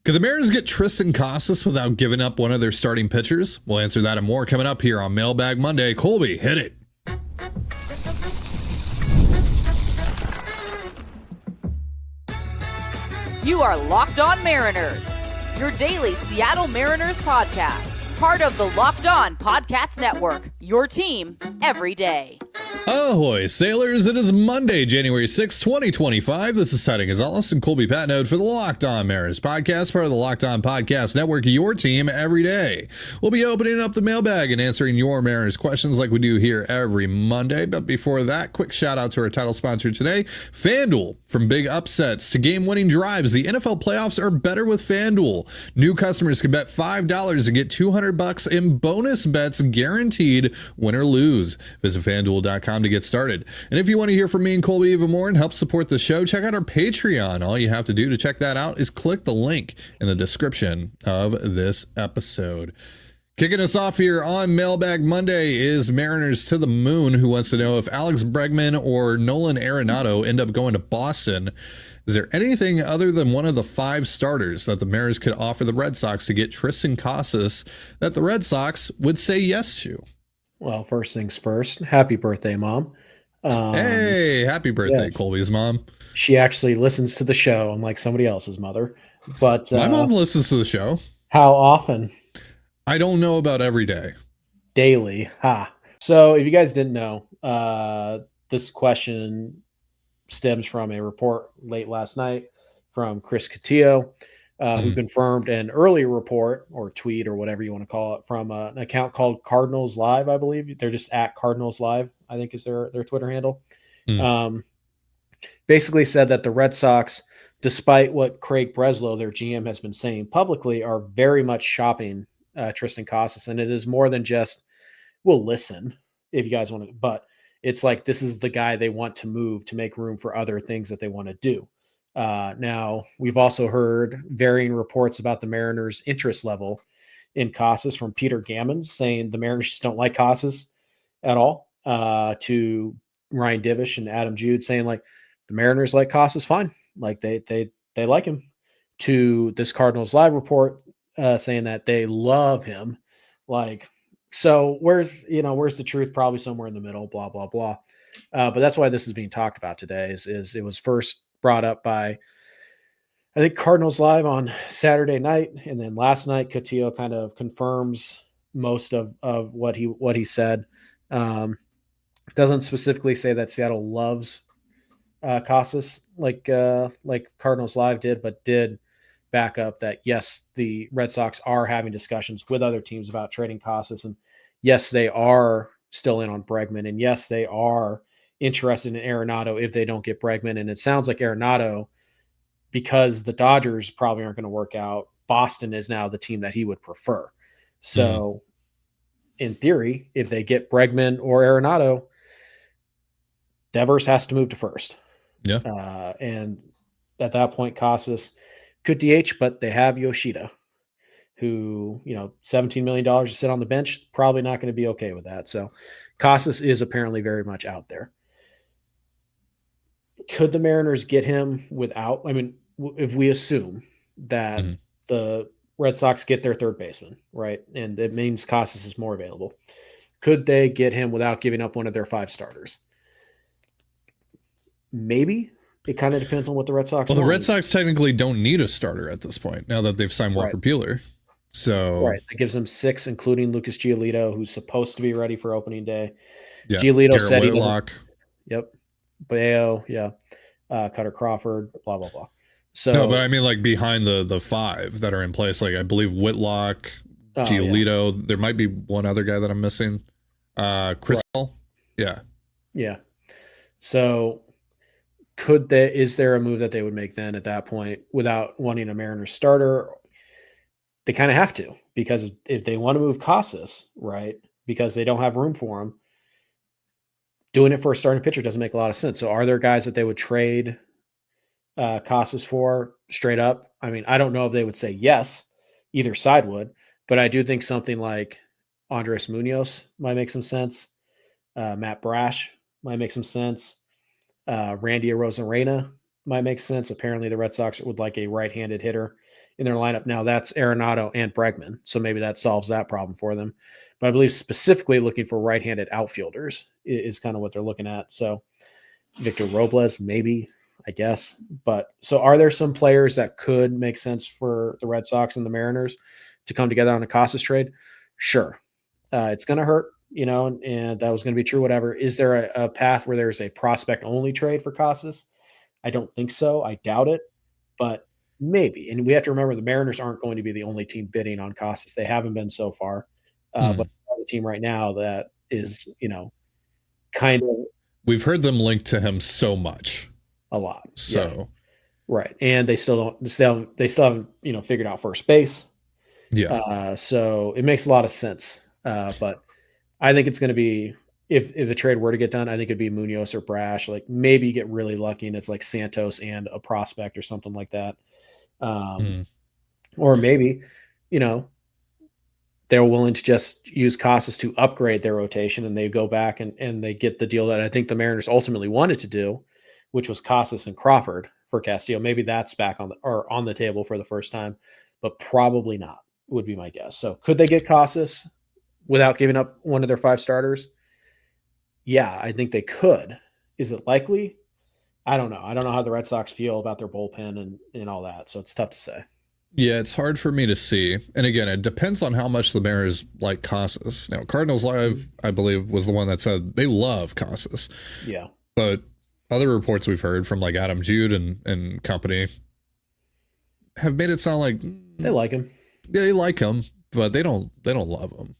Could the Mariners get Triston Casas without giving up one of their starting pitchers? We'll answer that and more coming up here on Mailbag Monday. Colby, hit it. You are Locked On Mariners, your daily Seattle Mariners podcast. Part of the Locked On Podcast Network, your team every day. Ahoy, sailors. It is Monday, January 6, 2025. This is Tiding Gonzalez and Colby Patnode for the Locked On Mariners podcast, part of the Locked On Podcast Network, your team every day. We'll be opening up the mailbag and answering your Mariners questions like we do here every Monday. But before that, quick shout out to our title sponsor today, FanDuel. From big upsets to game-winning drives, the NFL playoffs are better with FanDuel. New customers can bet $5 and get $200 in bonus bets guaranteed, win or lose. Visit FanDuel.com to get started. And if you want to hear from me and Colby even more and help support the show, check out our Patreon. All you have to do to check that out is click the link in the description of this episode. Kicking us off here on Mailbag Monday is Mariners to the Moon, who wants to know if Alex Bregman or Nolan Arenado end up going to Boston. Is there anything other than one of the 5 starters that the Mariners could offer the Red Sox to get Triston Casas that the Red Sox would say yes to? Well, first things first, happy birthday, Mom. Hey, happy birthday, yes. Colby's mom. She actually listens to the show, unlike somebody else's mother. But my mom listens to the show. How often? I don't know about every day. Daily. Ha. So if you guys didn't know, this question stems from a report late last night from Chris Cotillo, who confirmed an earlier report or tweet or whatever you want to call it from an account called Cardinals Live, I believe. They're just at Cardinals Live, I think is their Twitter handle. Basically said that the Red Sox, despite what Craig Breslow, their GM, has been saying publicly, are very much shopping Triston Casas. And it is more than just, we'll listen if you guys want to, but it's like this is the guy they want to move to make room for other things that they want to do. Now, we've also heard varying reports about the Mariners' interest level in Casas from Peter Gammons, saying the Mariners just don't like Casas at all, to Ryan Divish and Adam Jude saying like the Mariners like Casas fine, like they like him, to this Cardinals Live report saying that they love him. Like, so where's the truth? Probably somewhere in the middle, blah, blah, blah. But that's why this is being talked about today is it was first brought up by, I think, Cardinals Live on Saturday night. And then last night, Cotillo kind of confirms most of what he said. Doesn't specifically say that Seattle loves Casas like Cardinals Live did, but did back up that, yes, the Red Sox are having discussions with other teams about trading Casas. And yes, they are still in on Bregman. And yes, they are interested in Arenado if they don't get Bregman. And it sounds like Arenado, because the Dodgers probably aren't going to work out, Boston is now the team that he would prefer. So in theory, if they get Bregman or Arenado, Devers has to move to first. Yeah. And at that point, Casas could DH, but they have Yoshida, who, $17 million to sit on the bench, probably not going to be okay with that. So Casas is apparently very much out there. Could the Mariners get him without, if we assume that the Red Sox get their third baseman, right? And it means Casas is more available. Could they get him without giving up one of their 5 starters? Maybe. It kind of depends on what the Red Sox want. The Red Sox technically don't need a starter at this point, now that they've signed Walker Buehler. So that gives them 6, including Lucas Giolito, who's supposed to be ready for opening day. Yeah. Giolito Garrett said Whitlock. he doesn't. Yep. Bayo, Cutter Crawford, blah, blah, blah. So no, but I mean, like, behind the 5 that are in place, like I believe Whitlock, Giolito. Yeah. There might be one other guy that I'm missing. Chris Hall. Yeah. Yeah. So is there a move that they would make then at that point without wanting a Mariners starter? They kind of have to, because if they want to move Casas, right, because they don't have room for him, doing it for a starting pitcher doesn't make a lot of sense. So are there guys that they would trade Casas for straight up? I mean, I don't know if they would say yes, either side would, but I do think something like Andres Munoz might make some sense. Matt Brash might make some sense. Randy Arozarena might make sense. Apparently, the Red Sox would like a right-handed hitter in their lineup. Now, that's Arenado and Bregman, so maybe that solves that problem for them. But I believe specifically looking for right-handed outfielders is kind of what they're looking at. So Victor Robles, maybe, I guess. But so are there some players that could make sense for the Red Sox and the Mariners to come together on a Casas trade? Sure. It's going to hurt, and that was going to be true, whatever. Is there a path where there's a prospect-only trade for Casas? I don't think so. I doubt it, but maybe. And we have to remember the Mariners aren't going to be the only team bidding on Casas. They haven't been so far. But the team right now that is, kind of. We've heard them linked to him so much. A lot. So. Yes. Right. And they still haven't, figured out first base. Yeah. So it makes a lot of sense. But I think it's going to be, if a trade were to get done, I think it'd be Munoz or Brash. Like maybe you get really lucky and it's like Santos and a prospect or something like that. Or maybe, they're willing to just use Casas to upgrade their rotation and they go back and they get the deal that I think the Mariners ultimately wanted to do, which was Casas and Crawford for Castillo. Maybe that's back on the table for the first time, but probably not, would be my guess. So could they get Casas without giving up one of their 5 starters? Yeah, I think they could. Is it likely? I don't know. I don't know how the Red Sox feel about their bullpen and all that. So it's tough to say. Yeah, it's hard for me to see. And again, it depends on how much the Mariners like Casas. Now, Cardinals Live, I believe, was the one that said they love Casas. Yeah. But other reports we've heard from like Adam Jude and company have made it sound like they like him. They like him, but they don't love him.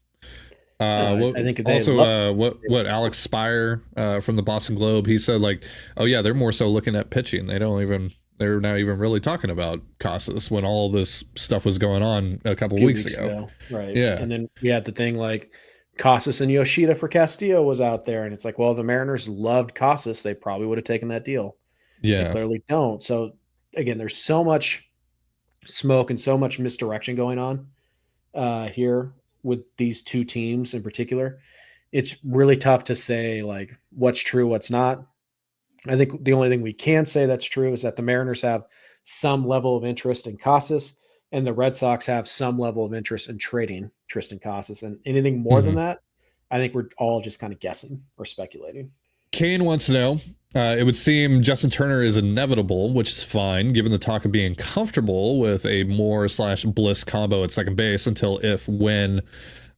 I think also what Alex Spire from the Boston Globe, he said like, oh yeah, they're more so looking at pitching. They're not even really talking about Casas when all this stuff was going on a couple weeks ago. Right. Yeah. And then we had the thing like Casas and Yoshida for Castillo was out there. And it's like, well, the Mariners loved Casas. They probably would have taken that deal. Yeah. They clearly don't. So again, there's so much smoke and so much misdirection going on here with these two teams in particular. It's really tough to say like what's true, what's not. I think the only thing we can say that's true is that the Mariners have some level of interest in Casas and the Red Sox have some level of interest in trading Triston Casas. And anything more than that, I think we're all just kind of guessing or speculating. Kane wants to know, it would seem Justin Turner is inevitable, which is fine, given the talk of being comfortable with a Moore/Bliss combo at second base until when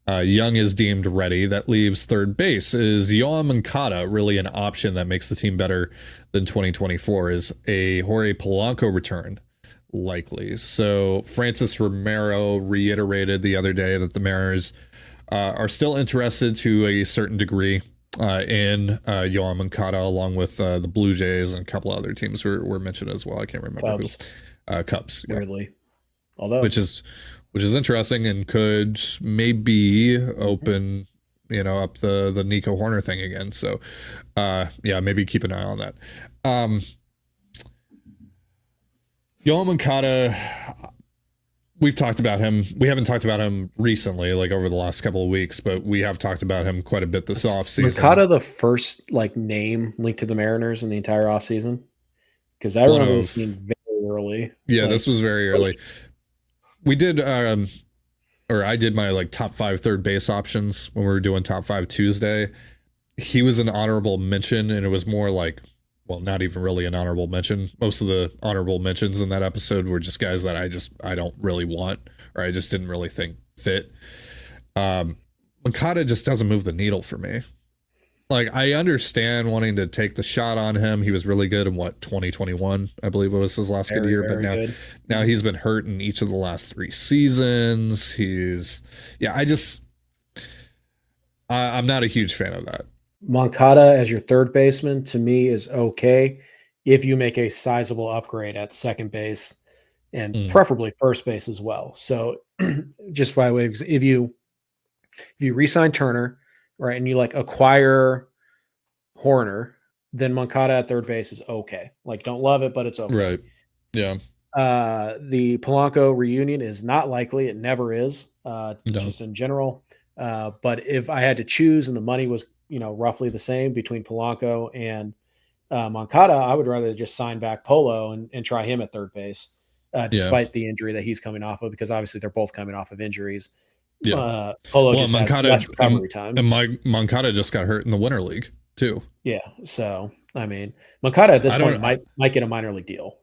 Young is deemed ready. That leaves third base. Is Yoan Moncada really an option that makes the team better than 2024? Is a Jorge Polanco return likely? So Francis Romero reiterated the other day that the Mariners are still interested to a certain degree in Yoan Moncada, along with the Blue Jays and a couple other teams were mentioned as well. I can't remember Cubs. who. Cubs, weirdly, although which is interesting and could maybe open up the Nico Horner thing again. So maybe keep an eye on that. Yoan Moncada, we've talked about him. We haven't talked about him recently, like over the last couple of weeks, but we have talked about him quite a bit this offseason. Moncada, the first name linked to the Mariners in the entire offseason? Because I remember this being very early. Yeah, this was very early. We did, or I did my top 5 third base options when we were doing top 5 Tuesday. He was an honorable mention, and it was more not even really an honorable mention. Most of the honorable mentions in that episode were just guys that I don't really want, or I just didn't really think fit. Moncada just doesn't move the needle for me. I understand wanting to take the shot on him. He was really good in 2021, I believe it was his last good year. But now he's been hurt in each of the last 3 seasons. I'm not a huge fan of that. Moncada as your third baseman to me is okay if you make a sizable upgrade at second base and preferably first base as well. So just by way of, if you re-sign Turner, right, and you acquire Horner, then Moncada at third base is okay. Don't love it, but it's okay. Right. Yeah. The Polanco reunion is not likely. It never is, just in general. But if I had to choose and the money was, roughly the same between Polanco and Moncada, I would rather just sign back Polo and try him at third base, despite the injury that he's coming off of, because obviously they're both coming off of injuries. Yeah. Polo just has less recovery time. And Moncada just got hurt in the Winter League too. Yeah. So, I mean, Moncada at this point might get a minor league deal.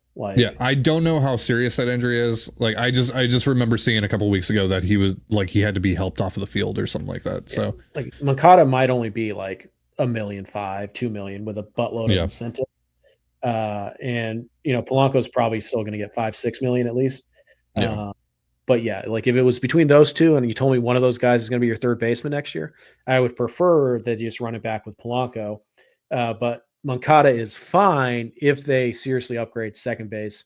I don't know how serious that injury is. Like, I just remember seeing a couple weeks ago that he was like, he had to be helped off of the field or something like that. So like Moncada might only be like $1.5 million, $2 million with a buttload of incentive. And Polanco's probably still going to get $5-6 million at least. But yeah, like if it was between those two and you told me one of those guys is going to be your third baseman next year, I would prefer that you just run it back with Polanco. But Moncada is fine if they seriously upgrade second base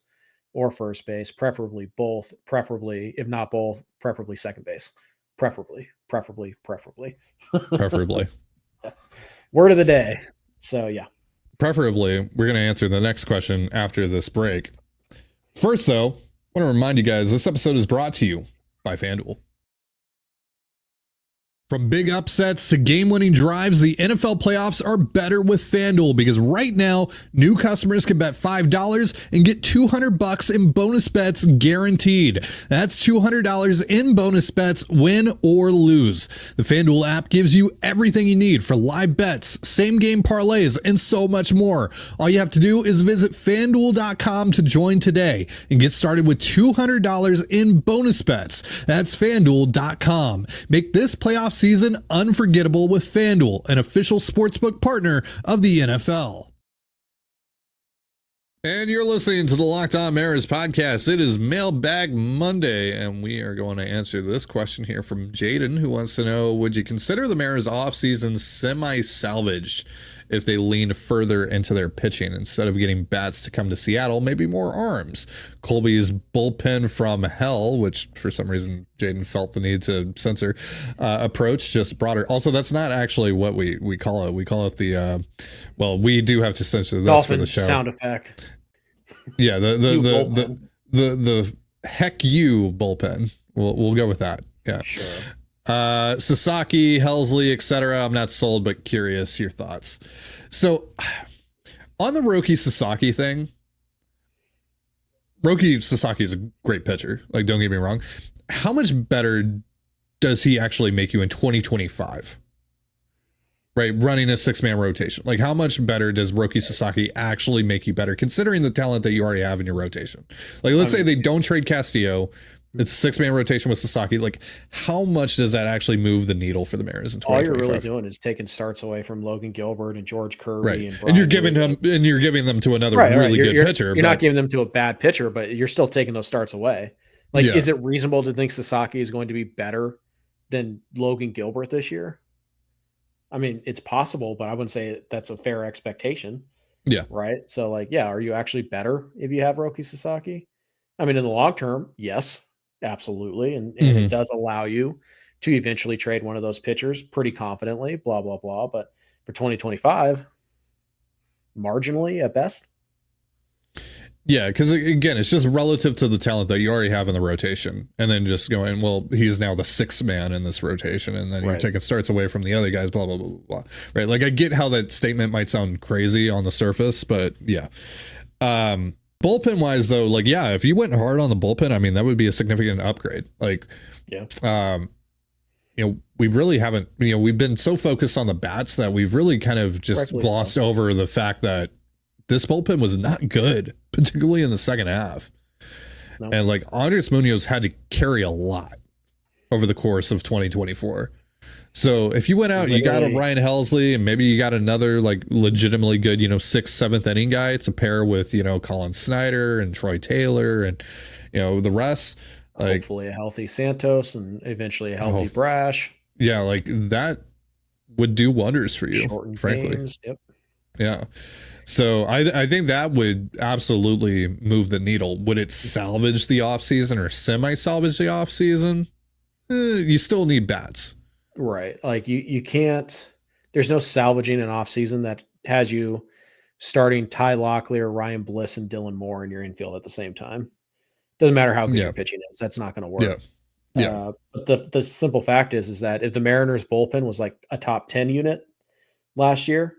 or first base, preferably both, if not both, preferably second base, preferably. Word of the day. So yeah. Preferably, we're going to answer the next question after this break. First, though, I want to remind you guys, this episode is brought to you by FanDuel. From big upsets to game-winning drives, the NFL playoffs are better with FanDuel because right now, new customers can bet $5 and get $200 in bonus bets guaranteed. That's $200 in bonus bets, win or lose. The FanDuel app gives you everything you need for live bets, same-game parlays, and so much more. All you have to do is visit FanDuel.com to join today and get started with $200 in bonus bets. That's FanDuel.com. Make this playoff season unforgettable with FanDuel, an official sportsbook partner of the NFL. And you're listening to the Locked On Mariners podcast. It is Mailbag Monday, and we are going to answer this question here from Jaden, who wants to know, would you consider the Mariners offseason semi-salvaged if they leaned further into their pitching instead of getting bats to come to Seattle, maybe more arms? Colby's bullpen from hell, which for some reason Jaden felt the need to censor, approach just broader. Also, that's not actually what we call it. We call it the well, we do have to censor this Dolphin for the show. Sound effect. Yeah, the heck you bullpen. We'll go with that. Yeah. Sure. Sasaki, Helsley, etc. I'm not sold, but curious your thoughts. So on the Roki Sasaki thing, Roki Sasaki is a great pitcher. Like, don't get me wrong. How much better does he actually make you in 2025? Right, running a 6-man rotation. Like, how much better does Roki Sasaki actually make you better, considering the talent that you already have in your rotation? Like, let's say they don't trade Castillo. It's a 6-man rotation with Sasaki. Like, how much does that actually move the needle for the Mariners in 2025? All you're really doing is taking starts away from Logan Gilbert and George Kirby, right? And you're giving them to another really good pitcher. You're not giving them to a bad pitcher, but you're still taking those starts away. Like, is it reasonable to think Sasaki is going to be better than Logan Gilbert this year? I mean, it's possible, but I wouldn't say that's a fair expectation. Yeah. Right. So, like, yeah, are you actually better if you have Roki Sasaki? I mean, in the long term, yes. Absolutely. And it does allow you to eventually trade one of those pitchers pretty confidently, blah, blah, blah. But for 2025, marginally at best. Yeah, because again, it's just relative to the talent that you already have in the rotation. And then just going, well, he's now the 6th man in this rotation. And then you're taking starts away from the other guys, blah, blah, blah, blah, blah. Right. Like, I get how that statement might sound crazy on the surface, but yeah. Bullpen wise, though, like, yeah, if you went hard on the bullpen, I mean, that would be a significant upgrade. Like, we really haven't, we've been so focused on the bats that we've really kind of just glossed over the fact that this bullpen was not good, particularly in the second half. No. And like, Andres Munoz had to carry a lot over the course of 2024. So if you went out, you got a Ryan Helsley, and maybe you got another like legitimately good, 6th, 7th inning guy to pair with, Colin Snyder and Troy Taylor and, the rest. Like, hopefully a healthy Santos and eventually a healthy Brash. Yeah, like that would do wonders for you, shortened frankly. Games, yep. Yeah. So I think that would absolutely move the needle. Would it salvage the offseason or semi-salvage the offseason? You still need bats. Right. Like you can't, there's no salvaging an offseason that has you starting Ty Locklear, Ryan Bliss, and Dylan Moore in your infield at the same time. Doesn't matter how good your pitching is. That's not going to work. But the simple fact is that if the Mariners bullpen was like a top 10 unit last year,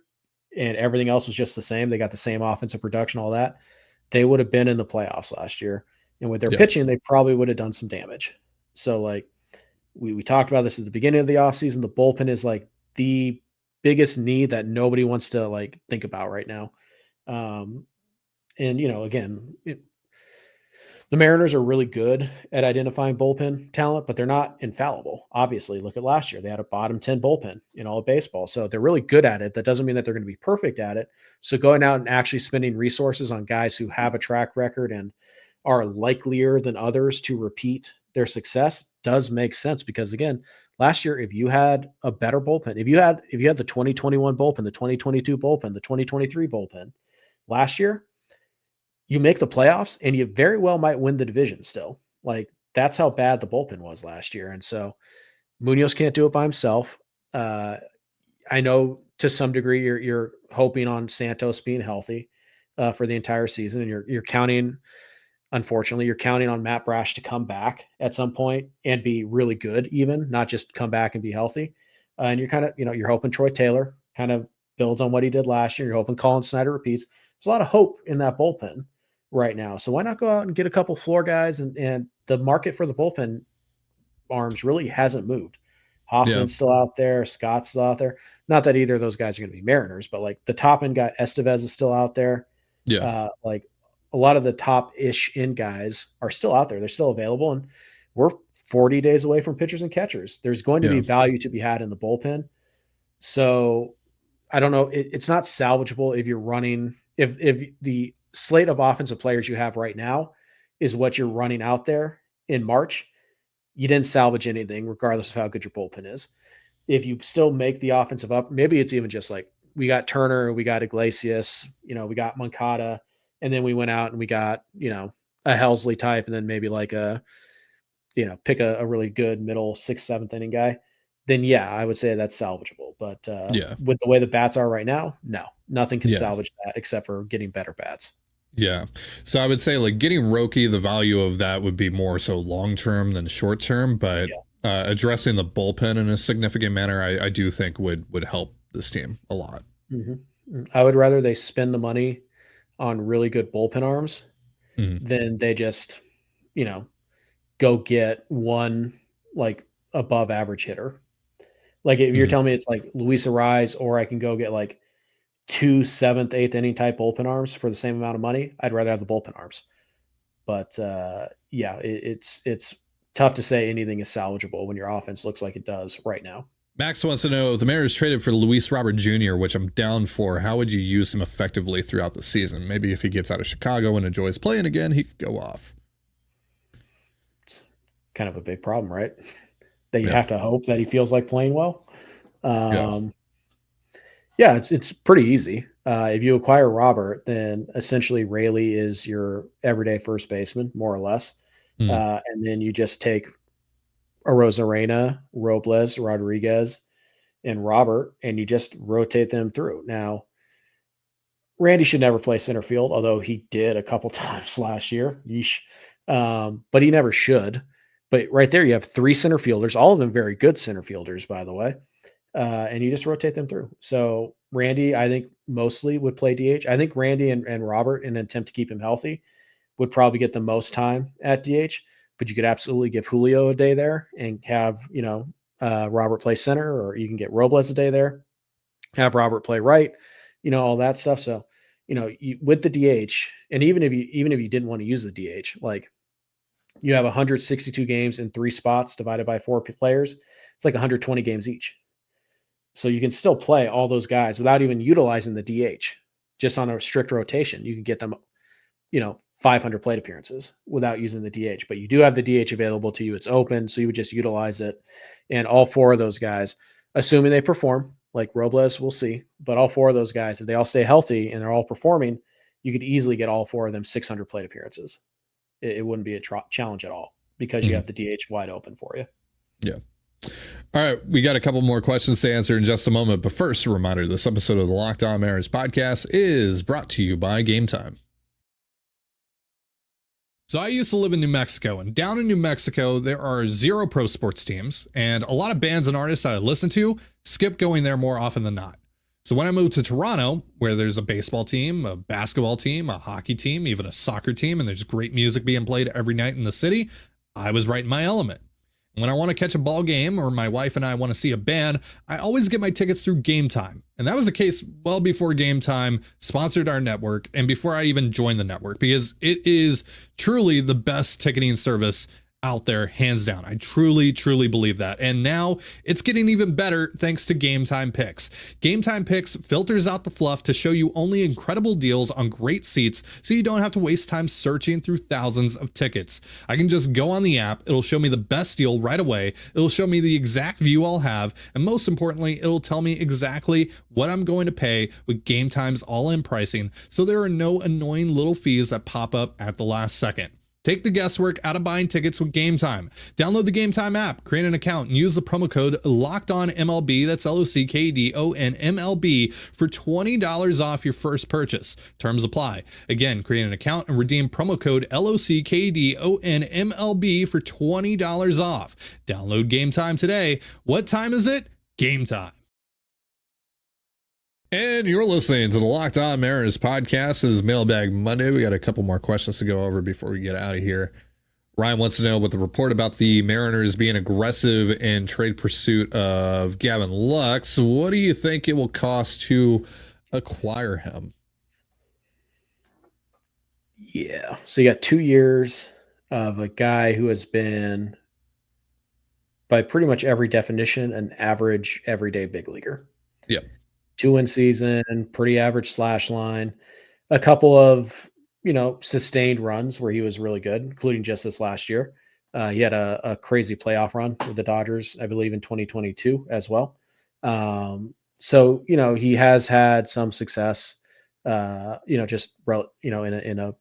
and everything else was just the same, they got the same offensive production, all that, they would have been in the playoffs last year. And with their pitching, they probably would have done some damage. So like we talked about this at the beginning of the offseason, the bullpen is like the biggest need that nobody wants to like think about right now. And again, the Mariners are really good at identifying bullpen talent, but they're not infallible. Obviously, look at last year. They had a bottom 10 bullpen in all of baseball. So they're really good at it. That doesn't mean that they're going to be perfect at it. So going out and actually spending resources on guys who have a track record and are likelier than others to repeat their success does make sense, because again, last year, if you had a better bullpen, if you had the 2021 bullpen, the 2022 bullpen, the 2023 bullpen last year, you make the playoffs and you very well might win the division still. Like, that's how bad the bullpen was last year. And so Munoz can't do it by himself. I know to some degree you're hoping on Santos being healthy for the entire season, and you're counting, unfortunately, you're counting on Matt Brash to come back at some point and be really good, even not just come back and be healthy. And you're kind of, you're hoping Troy Taylor kind of builds on what he did last year. You're hoping Colin Snyder repeats. There's a lot of hope in that bullpen right now. So why not go out and get a couple floor guys? And the market for the bullpen arms really hasn't moved. Hoffman's still out there. Scott's still out there. Not that either of those guys are going to be Mariners, but like the top end guy, Estevez, is still out there. Like a lot of the top-ish end guys are still out there. They're still available. And we're 40 days away from pitchers and catchers. There's going to be value to be had in the bullpen. So I don't know. It's not salvageable if you're running, if the slate of offensive players you have right now is what you're running out there in March, you didn't salvage anything, regardless of how good your bullpen is. If you still make the offensive up, maybe it's even just like, we got Turner, we got Iglesias, we got Moncada, and then we went out and we got, a Helsley type, and then maybe like pick a really good middle 6th, 7th inning guy, then I would say that's salvageable. But with the way the bats are right now, no, nothing can salvage that except for getting better bats. Yeah. So I would say like getting Roki, the value of that would be more so long-term than short-term, but addressing the bullpen in a significant manner, I do think would help this team a lot. Mm-hmm. I would rather they spend the money on really good bullpen arms than they just, go get one like above average hitter. Like if you're telling me it's like Luis Ariz, or I can go get like 2 7th, 8th inning type bullpen arms for the same amount of money, I'd rather have the bullpen arms. But it's tough to say anything is salvageable when your offense looks like it does right now. Max wants to know, if the Mariners traded for Luis Robert Jr., which I'm down for, how would you use him effectively throughout the season? Maybe if he gets out of Chicago and enjoys playing again, he could go off. It's kind of a big problem, right? That you have to hope that he feels like playing well. It's pretty easy. If you acquire Robert, then essentially Raley is your everyday first baseman, more or less. And then you just take Arozarena, Robles, Rodriguez, and Robert, and you just rotate them through. Now, Randy should never play center field, although he did a couple times last year. But he never should. But right there, you have 3 center fielders, all of them very good center fielders, by the way. And you just rotate them through. So Randy, I think, mostly would play DH. I think Randy and Robert, in an attempt to keep him healthy, would probably get the most time at DH. But you could absolutely give Julio a day there and have, Robert play center, or you can get Robles a day there, have Robert play right, all that stuff. So, with the DH, and even if you didn't want to use the DH, like you have 162 games in 3 spots divided by 4 players, it's like 120 games each. So you can still play all those guys without even utilizing the DH, just on a strict rotation. You can get them, 500 plate appearances without using the DH, but you do have the DH available to you. It's open. So you would just utilize it. And all 4 of those guys, assuming they perform, like Robles, we'll see, but all 4 of those guys, if they all stay healthy and they're all performing, you could easily get all 4 of them 600 plate appearances. It wouldn't be a challenge at all, because you have the DH wide open for you. Yeah. All right, we got a couple more questions to answer in just a moment, but first, a reminder, this episode of the Locked On Mariners podcast is brought to you by Gametime. So I used to live in New Mexico, and down in New Mexico, there are 0 pro sports teams, and a lot of bands and artists that I listen to skip going there more often than not. So when I moved to Toronto, where there's a baseball team, a basketball team, a hockey team, even a soccer team, and there's great music being played every night in the city, I was right in my element. When I want to catch a ball game or my wife and I want to see a band, I always get my tickets through Gametime. And that was the case well before Gametime sponsored our network and before I even joined the network, because it is truly the best ticketing service out there, hands down. I truly believe that. And now it's getting even better thanks to Gametime Picks. Gametime Picks filters out the fluff to show you only incredible deals on great seats, so you don't have to waste time searching through thousands of tickets. I can just go on the app, it'll show me the best deal right away, it'll show me the exact view I'll have, and most importantly, it'll tell me exactly what I'm going to pay with Gametime's all-in pricing, so there are no annoying little fees that pop up at the last second. Take the guesswork out of buying tickets with Gametime. Download the Gametime app, create an account, and use the promo code LOCKEDONMLB, that's LOCKEDONMLB, for $20 off your first purchase. Terms apply. Again, create an account and redeem promo code LOCKEDONMLB for $20 off. Download Gametime today. What time is it? Gametime. And you're listening to the Locked On Mariners podcast. This is Mailbag Monday. We got a couple more questions to go over before we get out of here. Ryan wants to know, with the report about the Mariners being aggressive in trade pursuit of Gavin Lux, what do you think it will cost to acquire him? Yeah. So you got 2 years of a guy who has been, by pretty much every definition, an average everyday big leaguer. Yep. 2-win season, pretty average slash line, a couple of, sustained runs where he was really good, including just this last year. He had a crazy playoff run with the Dodgers, I believe, in 2022 as well. So, he has had some success, in a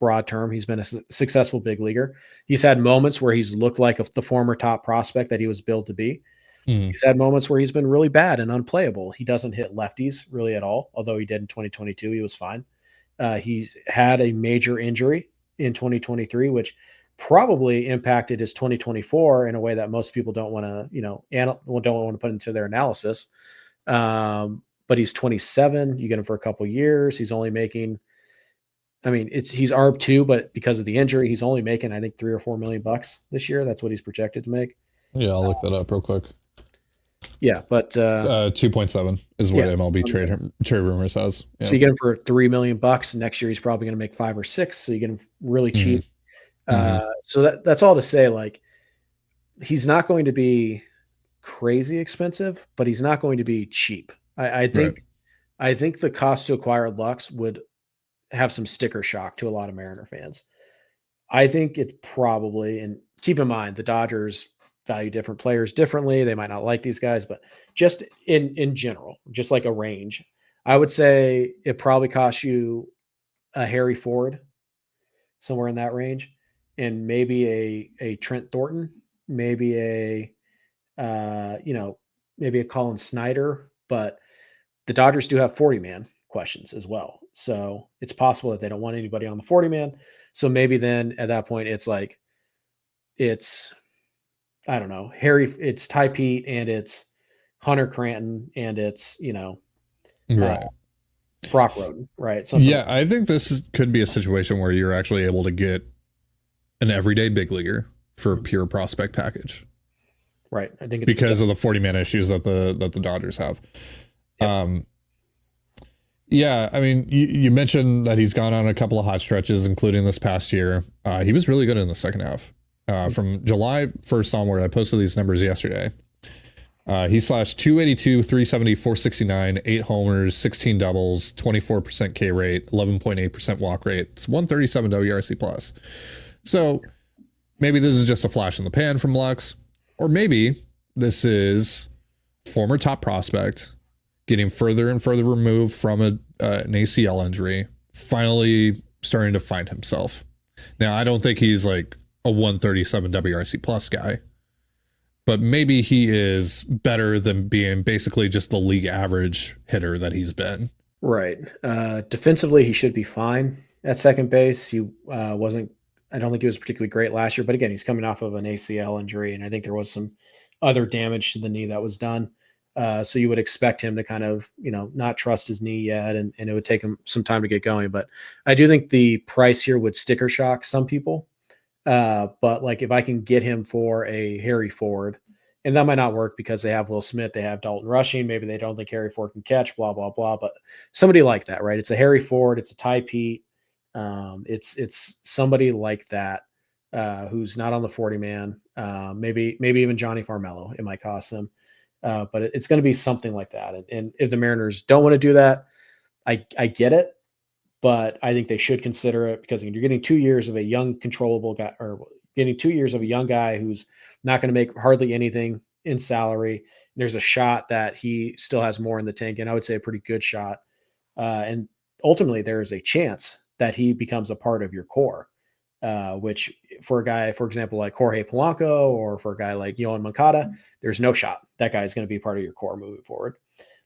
broad term. He's been a successful big leaguer. He's had moments where he's looked like the former top prospect that he was billed to be. He's had moments where he's been really bad and unplayable. He doesn't hit lefties really at all, although he did in 2022. He was fine. He's had a major injury in 2023, which probably impacted his 2024 in a way that most people don't want to, don't want to put into their analysis. But he's 27. You get him for a couple years. He's only making, he's ARB 2, but because of the injury, he's only making, I think, $3 or $4 million this year. That's what he's projected to make. Yeah, I'll look that up real quick. Yeah, but 2.7 is what MLB trade rumors has. Yeah. So you get him for $3 million. Next year, he's probably going to make 5 or 6. So you get him really cheap. So that's all to say. Like, he's not going to be crazy expensive, but he's not going to be cheap. I think the cost to acquire Lux would have some sticker shock to a lot of Mariner fans. I think it's probably, and keep in mind, the Dodgers value different players differently. They might not like these guys, but just in general, just like a range, I would say it probably costs you a Harry Ford, somewhere in that range, and maybe a Trent Thornton, maybe a Colin Snyder. But the Dodgers do have 40-man questions as well, so it's possible that they don't want anybody on the 40-man. So maybe then at that point, it's I don't know, it's Ty Pete and it's Hunter Cranton and it's, right. Brock Roden, right? I think could be a situation where you're actually able to get an everyday big leaguer for a pure prospect package. Right. I think it's because of the 40-man issues that the Dodgers have. Yep. You mentioned that he's gone on a couple of hot stretches, including this past year. He was really good in the second half. From July 1st onward, I posted these numbers yesterday. He slashed 282, 370, 469, 8 homers, 16 doubles, 24% K rate, 11.8% walk rate. It's 137 WRC plus. So maybe this is just a flash in the pan from Lux, or maybe this is former top prospect getting further and further removed from an ACL injury, finally starting to find himself. Now, I don't think he's like a 137 WRC plus guy, but maybe he is better than being basically just the league average hitter that he's been. Right. Defensively, he should be fine at second base. He I don't think he was particularly great last year, but again, he's coming off of an ACL injury, and I think there was some other damage to the knee that was done. So you would expect him to kind of, not trust his knee yet, and it would take him some time to get going. But I do think the price here would sticker shock some people. But like if I can get him for a Harry Ford, and that might not work because they have Will Smith, they have Dalton Rushing, maybe they don't think Harry Ford can catch, blah, blah, blah. But somebody like that, right? It's a Harry Ford, it's a Ty Pete. It's somebody like that, who's not on the 40 man. Maybe even Johnny Farmello, it might cost them. But it's going to be something like that. And if the Mariners don't want to do that, I get it, but I think they should consider it, because you're getting 2 years of a young, controllable guy, or getting 2 years of a young guy who's not going to make hardly anything in salary. There's a shot that he still has more in the tank, and I would say a pretty good shot. And ultimately, there is a chance that he becomes a part of your core. Which for a guy, for example, like Jorge Polanco, or for a guy like Yohan Moncada, there's no shot that guy is going to be part of your core moving forward.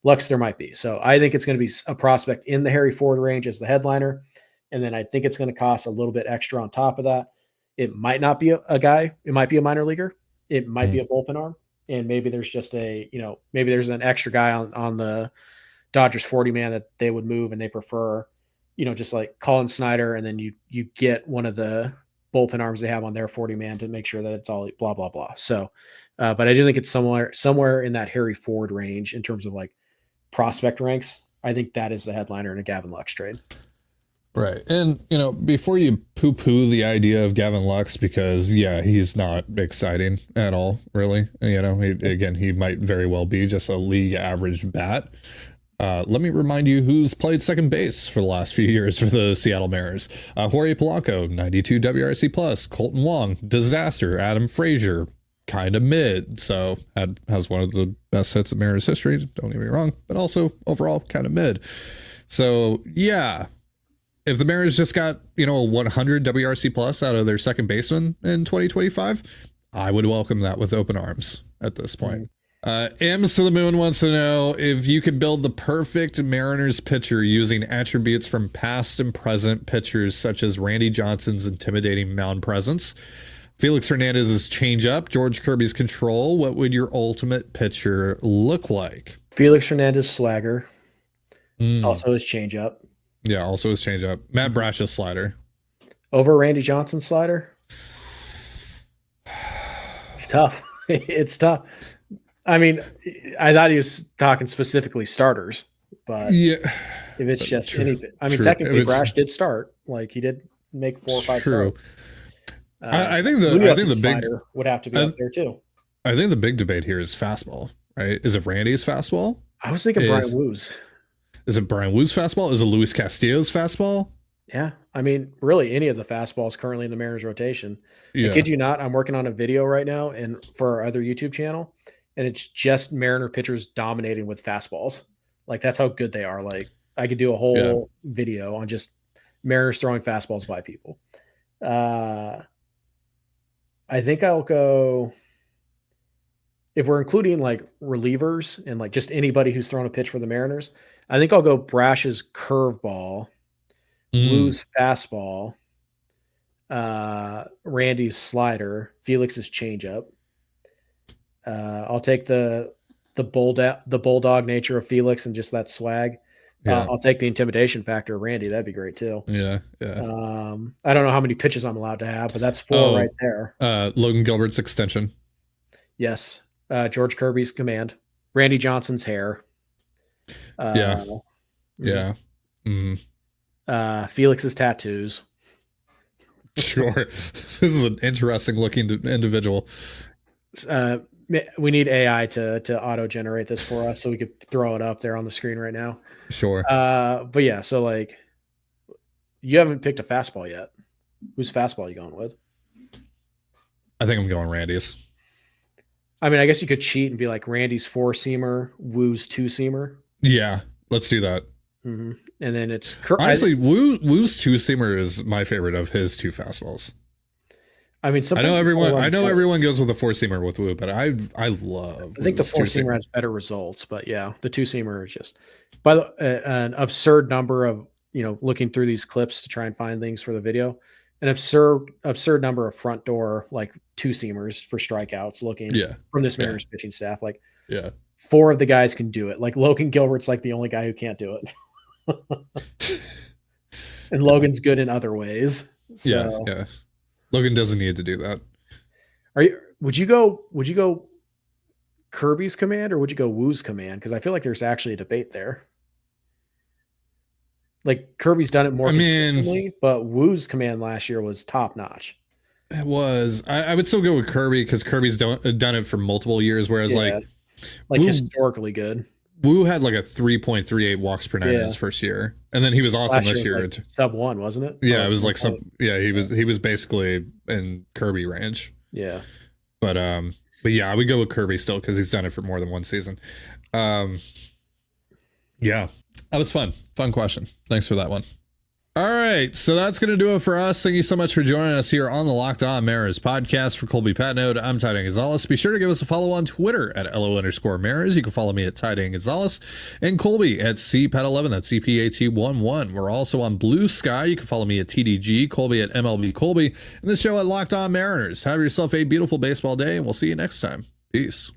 Lux, there might be. So I think it's going to be a prospect in the Harry Ford range as the headliner. And then I think it's going to cost a little bit extra on top of that. It might not be a guy. It might be a minor leaguer. It might be a bullpen arm. And maybe there's just maybe there's an extra guy on the Dodgers 40 man that they would move, and they prefer, just like Colin Snyder, and then you get one of the bullpen arms they have on their 40 man to make sure that it's all blah, blah, blah. So, but I do think it's somewhere in that Harry Ford range in terms of like prospect ranks. I think that is the headliner in a Gavin Lux trade. Right. And, before you poo-poo the idea of Gavin Lux, because, he's not exciting at all, really. He might very well be just a league average bat. Let me remind you who's played second base for the last few years for the Seattle Mariners. Jorge Polanco, 92 WRC plus. Colton Wong, disaster. Adam Frazier, kind of mid. So has one of the best hits in Mariners history. Don't get me wrong, but also overall kind of mid. So if the Mariners just got, a 100 WRC plus out of their second baseman in 2025, I would welcome that with open arms at this point. M's to the Moon wants to know if you could build the perfect Mariners pitcher using attributes from past and present pitchers, such as Randy Johnson's intimidating mound presence, Felix Hernandez's changeup, George Kirby's control. What would your ultimate pitcher look like? Felix Hernandez swagger. Also his changeup. Yeah, also his changeup. Matt Brash's slider. Over Randy Johnson's slider? It's tough. It's tough. I mean, I thought he was talking specifically starters, but if it's just anything, technically Brash did start. Like he did make 4 or 5 starts. I think the big would have to be up there too. I think the big debate here is fastball, right? Is it Randy's fastball? I was thinking Brian Woo's. Is it Brian Woo's fastball? Is it Luis Castillo's fastball? Yeah. I mean, really any of the fastballs currently in the Mariners rotation. Yeah. I kid you not, I'm working on a video right now and for our other YouTube channel, and it's just Mariner pitchers dominating with fastballs. Like that's how good they are. Like I could do a whole video on just Mariners throwing fastballs by people. I think I'll go, if we're including like relievers and like just anybody who's thrown a pitch for the Mariners, I think I'll go Brash's curveball, Lou's fastball, Randy's slider, Felix's changeup. I'll take the bulldog nature of Felix and just that swag. I'll take the intimidation factor of Randy. That'd be great too. Yeah. I don't know how many pitches I'm allowed to have, but that's 4 right there. Logan Gilbert's extension. Yes. George Kirby's command. Randy Johnson's hair. Felix's tattoos. Sure. This is an interesting looking individual. We need AI to auto generate this for us so we could throw it up there on the screen right now. Sure. But yeah, so like you haven't picked a fastball yet. Whose fastball are you going with? I think I'm going Randy's. I mean, I guess you could cheat and be like Randy's 4-seamer, Woo's 2-seamer. Yeah, let's do that. Mm-hmm. And then it's honestly Woo's 2-seamer is my favorite of his 2 fastballs. I mean, I know everyone goes with a 4-seamer with Woo, but I love. I think the 4-seamer has better results, but yeah, the 2-seamer is just an absurd number of looking through these clips to try and find things for the video. An absurd number of front door like 2-seamers for strikeouts looking from this Mariners pitching staff. Like 4 of the guys can do it. Like Logan Gilbert's like the only guy who can't do it. And Logan's good in other ways. So. Yeah. Logan doesn't need to do that. Would you go Kirby's command or would you go Woo's command? Because I feel like there's actually a debate there. Like Kirby's done it more consistently, but Woo's command last year was top notch. It was. I would still go with Kirby because Kirby's done it for multiple years, whereas like Woo, historically good. Woo had like a 3.38 walks per night in his first year, and then he was awesome this year. Like sub 1, wasn't it? Yeah, it was like he was basically in Kirby range. Yeah, but yeah, I would go with Kirby still because he's done it for more than one season. Yeah, that was fun question. Thanks for that one. All right, so that's going to do it for us. Thank you so much for joining us here on the Locked On Mariners podcast. For Colby Patnode, I'm Triston Casas. Be sure to give us a follow on Twitter at @LO_Mariners. You can follow me at Triston Casas and Colby at CPAT11. That's CPAT11. We're also on Blue Sky. You can follow me at TDG, Colby at MLB Colby, and the show at Locked On Mariners. Have yourself a beautiful baseball day, and we'll see you next time. Peace.